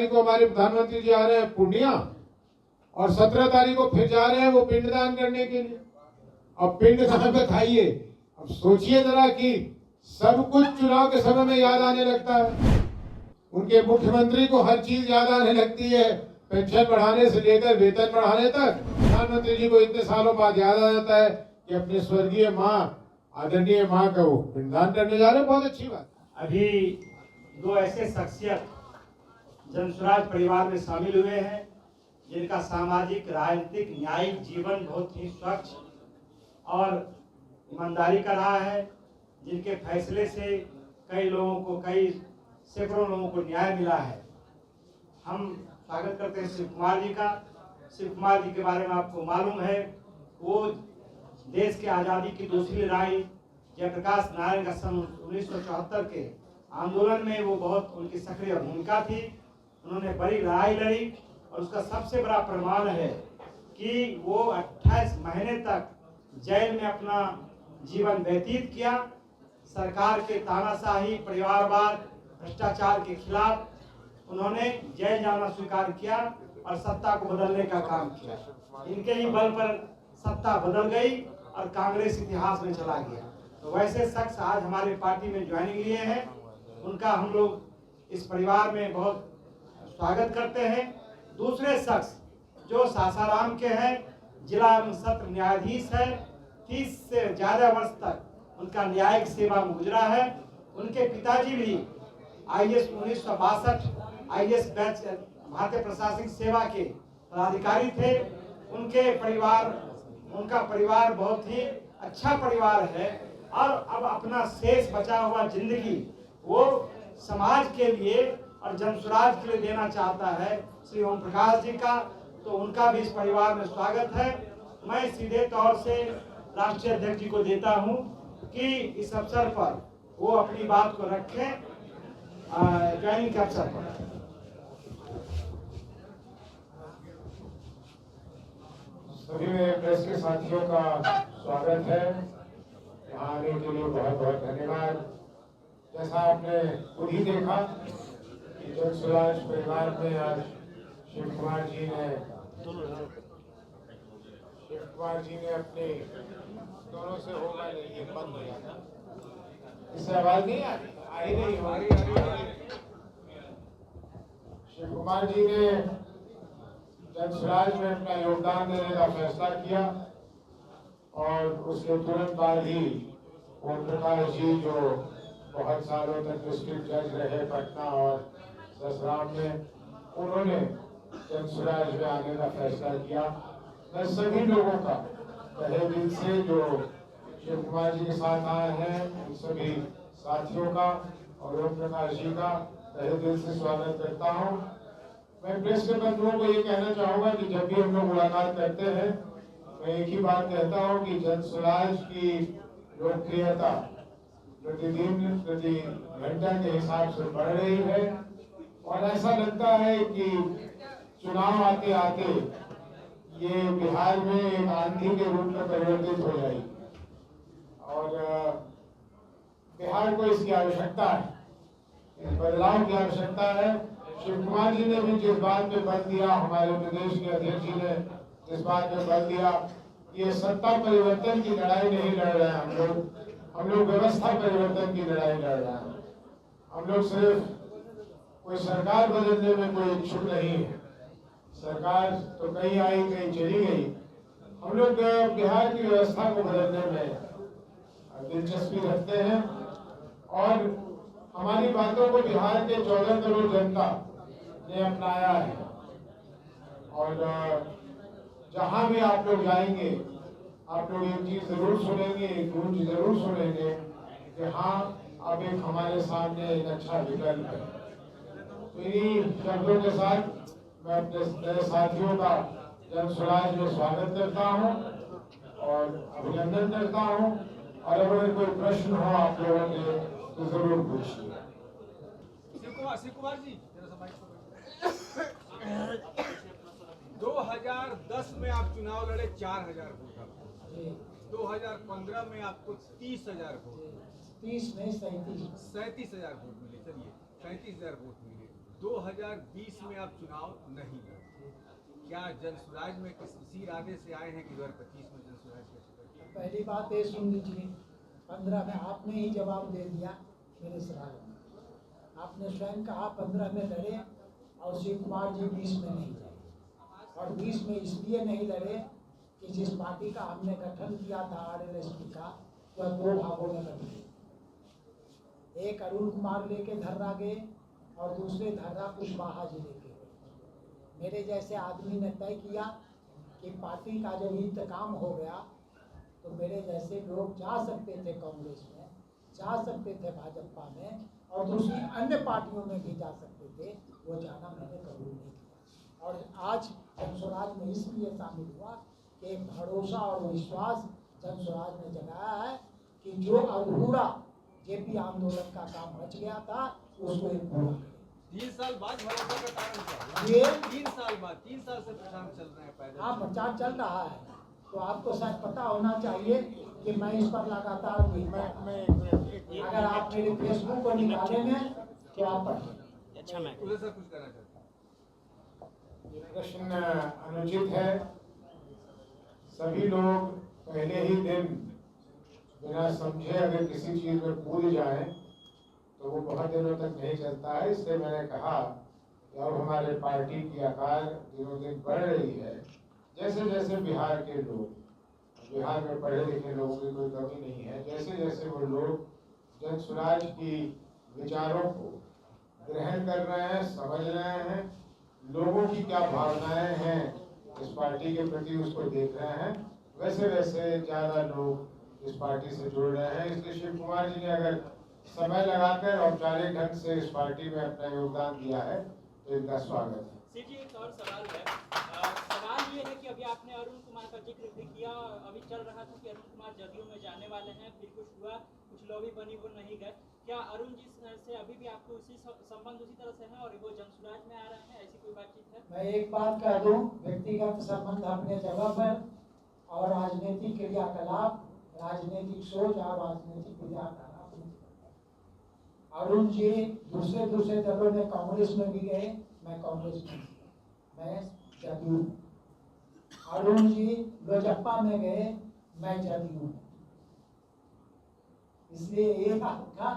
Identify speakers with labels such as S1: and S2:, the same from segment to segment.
S1: को हमारे प्रधानमंत्री जी आ रहे हैं पूर्णिया और 17 तारीख को फिर जा रहे हैं वो पिंडदान करने के लिए। अब पिंड कहाँ पे खाइए। अब सोचिए जरा कि सब कुछ चुनाव के समय में याद आने लगता है। उनके मुख्यमंत्री को हर चीज याद आने लगती है, पेंशन बढ़ाने से लेकर वेतन बढ़ाने तक। प्रधानमंत्री जी को इतने सालों बाद याद आ जाता है कि अपने स्वर्गीय माँ, आदरणीय माँ का वो पिंडदान करने जा रहे हैं। बहुत अच्छी बात।
S2: अभी दो ऐसे शख्सियत जनसुराज परिवार में शामिल हुए हैं जिनका सामाजिक, राजनीतिक, न्यायिक जीवन बहुत ही स्वच्छ और ईमानदारी का रहा है, जिनके फैसले से कई लोगों को, कई सैकड़ों लोगों को न्याय मिला है। हम स्वागत करते हैं शिव कुमार जी का। शिव कुमार जी के बारे में आपको मालूम है, वो देश के आज़ादी की दूसरी लड़ाई, जयप्रकाश नारायण का सन 1974 के आंदोलन में वो बहुत उनकी सक्रिय भूमिका थी। उन्होंने बड़ी लड़ाई लड़ी और उसका सबसे बड़ा प्रमाण है कि वो 28 महीने तक जेल में अपना जीवन व्यतीत किया। सरकार के तानाशाही, परिवारवाद, भ्रष्टाचार के खिलाफ उन्होंने जेल जाना स्वीकार किया और सत्ता को बदलने का काम किया। इनके ही बल पर सत्ता बदल गई और कांग्रेस इतिहास में चला गया। तो वैसे शख्स आज हमारे पार्टी में ज्वाइनिंग लिए हैं, उनका हम लोग इस परिवार में बहुत स्वागत करते हैं। दूसरे शख्स जो सासाराम के हैं, जिला एवं सत्र न्यायाधीश है, 30 से ज्यादा वर्ष तक उनका न्यायिक सेवा में गुजरा है। उनके पिताजी भी IAS 1962 IAS बैच भारतीय प्रशासनिक सेवा के पदाधिकारी थे। उनका परिवार बहुत ही अच्छा परिवार है और अब अपना शेष बचा हुआ जिंदगी वो समाज के लिए और जनसुराज के लिए देना चाहता है, श्री ओम प्रकाश जी का। तो उनका भी इस परिवार में स्वागत है। मैं सीधे तौर से राष्ट्रीय अध्यक्ष जी को देता हूं कि इस अवसर पर वो अपनी बात को रखें, ज्वाइनिंग के अवसर पर।
S1: सभी मेरे प्रेस के साथियों का स्वागत है। यहाँ आने के लिए बहुत बहुत धन्यवाद। जैसा आपने खुद ही देखा कि जनसुराज परिवार में आज शिव कुमार जी ने अपने दोनों से होगा नहीं, ये बंद हो जाता, इससे आवाज नहीं आ ही नहीं हो रही। शिव कुमार जी ने जनसुराज में अपना योगदान देने का फैसला किया और उसके तुरंत बाद ही ओम प्रकाश जी, जो बहुत सालों तक डिस्ट्रिक्ट जज रहे पटना और ससराम में, उन्होंने जनसुराज में आने का फैसला किया। मैं सभी लोगों का तहे दिल से, जो शिव कुमार जी के साथ आए हैं, उन सभी साथियों का और ओम प्रकाश जी का तहे दिल से स्वागत करता हूँ। मैं प्रेस के बंधुओं को ये कहना चाहूंगा कि जब भी हम लोग मुलाकात करते हैं, मैं एक ही बात कहता हूँ कि जनसुराज की लोकप्रियता प्रतिदिन, प्रति घंटा के हिसाब से बढ़ रही है और ऐसा लगता है कि चुनाव आते आते ये बिहार में एक आंधी के रूप में परिवर्तित हो जाएगी और बिहार को इसकी आवश्यकता है, इस बदलाव की आवश्यकता है। शिव कुमार जी ने भी जिस बात पे बल दिया, हमारे प्रदेश के अध्यक्ष जी ने जिस बात पे बल दिया, ये सत्ता परिवर्तन की लड़ाई नहीं लड़ रहे हैं हम लोग व्यवस्था परिवर्तन की लड़ाई लड़ रहे हैं। हम लोग सिर्फ कोई सरकार बदलने में कोई इच्छुक नहीं है। सरकार तो कहीं आई कहीं चली गई। हम लोग बिहार की व्यवस्था को बदलने में दिलचस्पी रखते हैं और हमारी बातों को बिहार के 14 करोड़ जनता ने अपनाया है और जहां भी आप लोग जाएंगे, आप लोग एक चीज जरूर सुनेंगे, एक गूंज जरूर सुनेंगे कि हाँ, अब एक हमारे सामने एक अच्छा विकल्प है। तो इन्हीं शब्दों के साथ मैं अपने नए साथियों का जनसुराज में स्वागत करता हूँ और अभिनंदन करता हूँ और अगर कोई प्रश्न हो आप लोगों के तो जरूर पूछिए।
S3: शिव कुमार जी, 2010 में आप चुनाव लड़े, 4000 वोट। 2015 में आपको 30,000 वोट,
S4: 30 नहीं 37,000
S3: वोट मिले। चलिए 37,000 वोट मिले। 2020 में आप चुनाव नहीं लड़े, क्या जनसुराज में इसी इरादे से आए हैं कि 2025 में जनसुराज के टिकट?
S4: पहली बात ये सुन लीजिए, 15 में आपने ही जवाब दे दिया मेरे सवाल में। आपने स्वयं कहा 15 में लड़े और शिव कुमार जी 20 में नहीं लड़े, और 20 में इसलिए नहीं लड़े कि जिस पार्टी का हमने गठन किया था RLSP का, वह 2 भागों में बट गई। एक अरुण कुमार लेके धर्रा गए और दूसरे धर्रा कुशवाहा जी लेके गए। मेरे जैसे आदमी ने तय किया कि पार्टी का जब इंतकाम हो गया तो मेरे जैसे लोग जा सकते थे कांग्रेस में, जा सकते थे भाजपा में, और दूसरी अन्य पार्टियों में भी जा सकते थे। वो जाना मैंने कबूल नहीं किया, और आज जनसुराज में इसलिए शामिल हुआ कि एक भरोसा और विश्वास जनसुराज ने जगाया है कि जो अधूरा जेपी आंदोलन का काम बच गया था उसको एक पूरा करें।
S3: 3 साल बाद भरोसा का कारण क्या?
S4: ये
S3: 3 साल बाद, 3 साल से प्रचार चल रहे हैं पैदल।
S4: हाँ, प्रचार चल रहा है, तो आपको शायद पता होना चाहिए कि मैं इस पर लगातार अगर आप मेरे फेसबुक को निकालेंगे तो आप पढ़ेंगे।
S2: अच्छा, मैं
S3: उधर सर कुछ कहना चाहता हूँ।
S1: ये प्रश्न अनुचित है। सभी लोग पहले ही दिन बिना समझे अगर किसी चीज में कूद जाए तो वो बहुत दिनों तक नहीं चलता है। इसलिए मैंने कहा कि अब हमारे पार्टी की आकार दिनों दिन बढ़ रही है। जैसे जैसे बिहार के लोग, बिहार में पढ़े लिखे लोगों की कोई कमी नहीं है, जैसे जैसे वो लोग जनसुराज की विचारों को ग्रहण कर रहे हैं, समझ रहे हैं, लोगों की क्या भावनाएं हैं इस पार्टी के प्रति उसको देख रहे हैं, वैसे वैसे ज़्यादा लोग इस पार्टी से जुड़ रहे हैं। इसलिए शिव कुमार जी ने अगर समय लगाकर औपचारिक ढंग से इस पार्टी में अपना योगदान दिया है तो इनका स्वागत है।
S5: सिर जी, एक और सवाल है। सवाल ये है कि अभी आपने अरुण कुमार का जिक्र भी किया, अभी चल रहा था कि अरुण कुमार जदयू में जाने वाले हैं, फिर कुछ हुआ, कुछ लॉबी बनी, वो नहीं गए। क्या अरुण जी से अभी भी आपको उसी संबंध उसी तरह से है और वो जनसुराज में आ रहे हैं, ऐसी कोई बातचीत है?
S4: मैं एक बात कह दूं, व्यक्तिगत संबंध अपने जगह पर, और राजनीतिक क्रियाकलाप, राजनीतिक सोच और राजनीतिक क्रियाकलाप। अरुण जी दूसरे दलों में कांग्रेस में भी गए, मैं कांग्रेस में, मैं जदयू। अरुण जी लोजपा में गए, मैं जदयू। इसलिए ये आपका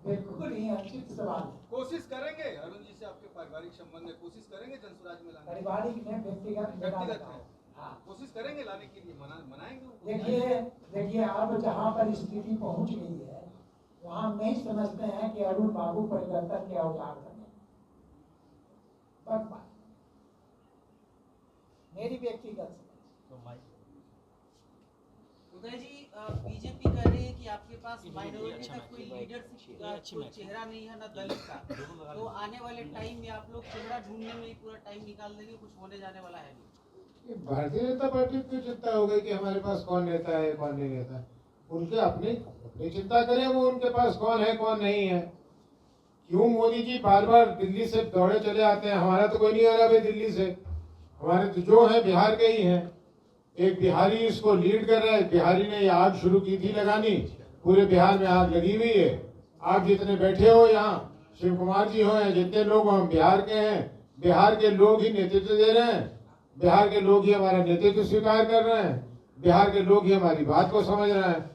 S4: बिल्कुल ही अनुचित सवाल है।
S3: कोशिश करेंगे अरुण जी से आपके पारिवारिक संबंध में, कोशिश करेंगे जनसुराज में लाने की?
S4: पारिवारिक में व्यक्तिगत
S3: में
S4: हाँ,
S3: कोशिश करेंगे लाने के लिए, मनाएंगे उनको?
S4: देखिए अब जहाँ पर स्थिति पहुँच गई है वहाँ हम नहीं समझते हैं कि अरुण बाबू परिवर्तन के औजार बने। मेरी व्यक्तिगत समझ।
S6: उदय जी, बीजेपी कह रही है कि आपके पास माइनॉरिटी का कोई लीडरशिप का कोई चेहरा नहीं है, ना दलित का, तो आने वाले टाइम में आप लोग चेहरा ढूंढने में ही पूरा टाइम निकाल देंगे, कुछ होने जाने वाला है नहीं?
S1: भारतीय जनता पार्टी की चिंता हो गई कि हमारे पास कौन नेता है कौन नहीं नेता है। उनके अपनी चिंता करें वो उनके पास कौन है कौन नहीं है। क्यों मोदी जी बार बार दिल्ली से दौड़े चले आते हैं? हमारा तो कोई नहीं आ रहा भाई दिल्ली से, हमारे तो जो है बिहार के ही हैं। एक बिहारी इसको लीड कर रहा है। बिहारी ने ये आग शुरू की थी लगानी, पूरे बिहार में आग लगी हुई है। आप जितने बैठे हो यहाँ, शिव कुमार जी हो, जितने लोग हम बिहार के हैं, बिहार के लोग ही नेतृत्व दे रहे हैं, बिहार के लोग ही हमारा नेतृत्व स्वीकार कर रहे हैं, बिहार के लोग ही हमारी बात को समझ रहे हैं।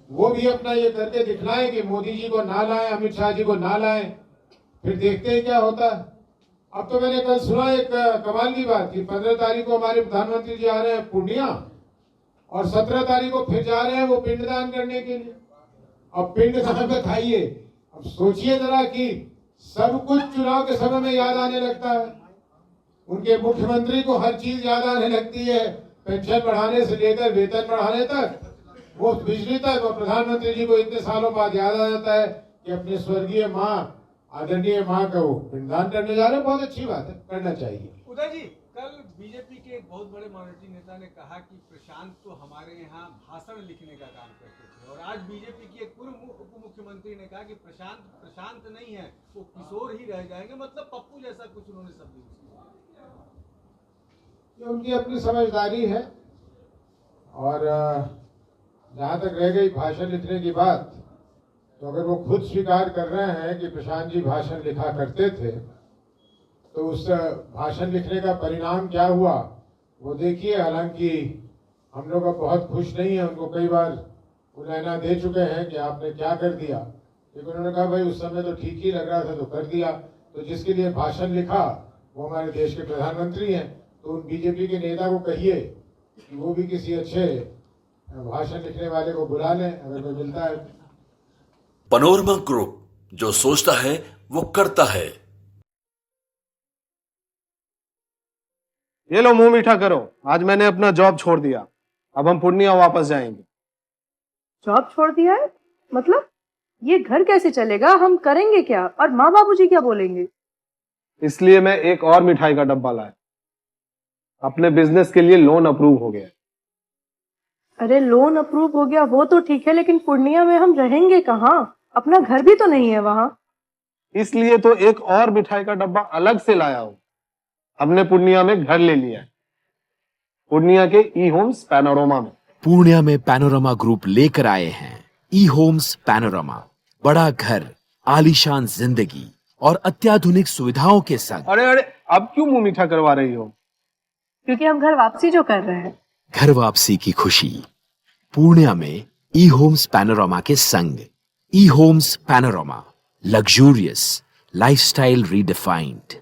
S1: वो भी अपना ये करके दिखलाएं कि मोदी जी को ना लाएं, अमित शाह जी को ना लाएं, फिर देखते हैं क्या होता है। अब तो मैंने कल सुना एक कमाल की बात कि 15 तारीख को हमारे प्रधानमंत्री जी आ रहे हैं पूर्णिया, और 17 तारीख को फिर जा रहे हैं वो पिंडदान करने के लिए। अब पिंडदान बताइए, अब सोचिए जरा कि सब कुछ चुनाव के समय में याद आने लगता है। उनके मुख्यमंत्री को हर चीज याद आने लगती है, पेंशन बढ़ाने से लेकर वेतन बढ़ाने तक, वो बिजली तक। और प्रधानमंत्री जी को इतने सालों बाद याद आ जाता है कि अपने स्वर्गीय माँ, आदरणीय माँ का वो पिंडदान करने जा रहे हैं। बहुत अच्छी बात है, करना चाहिए।
S3: उदय जी, कल बीजेपी के एक बहुत बड़े माइनॉरिटी नेता ने कहा कि प्रशांत तो हमारे यहाँ भाषण लिखने का काम करते थे, और आज बीजेपी की एक पूर्व उप मुख्यमंत्री ने कहा कि प्रशांत नहीं है, वो किशोर ही रह जाएंगे, मतलब पप्पू जैसा कुछ उन्होंने शब्द यूज किया।
S1: ये उनकी अपनी समझदारी है। और जहाँ तक रह गई भाषण लिखने की बात, तो अगर वो खुद स्वीकार कर रहे हैं कि प्रशांत जी भाषण लिखा करते थे, तो उस भाषण लिखने का परिणाम क्या हुआ वो देखिए। हालांकि हम लोग अब बहुत खुश नहीं है, उनको कई बार उलहना दे चुके हैं कि आपने क्या कर दिया, लेकिन उन्होंने कहा भाई उस समय तो ठीक ही लग रहा था तो कर दिया। तो जिसके लिए भाषण लिखा वो हमारे देश के प्रधानमंत्री हैं, तो उन बीजेपी के नेता को कहिए कि वो भी किसी अच्छे भाषण लिखने वाले को बुला लें अगर कोई मिलता है।
S7: पैनोरमा ग्रुप, जो सोचता है वो करता है।
S8: ये लो मुंह मीठा करो, आज मैंने अपना जॉब छोड़ दिया, अब हम पूर्णिया वापस जाएंगे।
S9: जॉब छोड़ दिया है? मतलब ये घर कैसे चलेगा? हम करेंगे क्या? और माँ बाबूजी क्या बोलेंगे?
S8: इसलिए मैं एक और मिठाई का डब्बा लाया। अपने बिजनेस के लिए लोन अप्रूव हो गया।
S9: अरे लोन अप्रूव हो गया वो तो ठीक है, लेकिन पूर्णिया में हम रहेंगे कहाँ? अपना घर भी तो नहीं है वहाँ।
S8: इसलिए तो एक और मिठाई का डब्बा अलग से लाया हूँ। हमने पूर्णिया में घर ले लिया है, पूर्णिया के ई होम्स पैनोरमा में।
S10: पूर्णिया में पैनोरमा ग्रुप लेकर आए हैं ई होम्स पैनोरमा। बड़ा घर, आलीशान जिंदगी और अत्याधुनिक सुविधाओं के संग।
S8: अरे अब क्यों मुंह मीठा करवा रही हो?
S9: क्योंकि हम घर वापसी जो कर रहे हैं।
S10: घर वापसी की खुशी पूर्णिया में ई होम्स पैनोरमा के संग। E homes panorama, luxurious lifestyle redefined.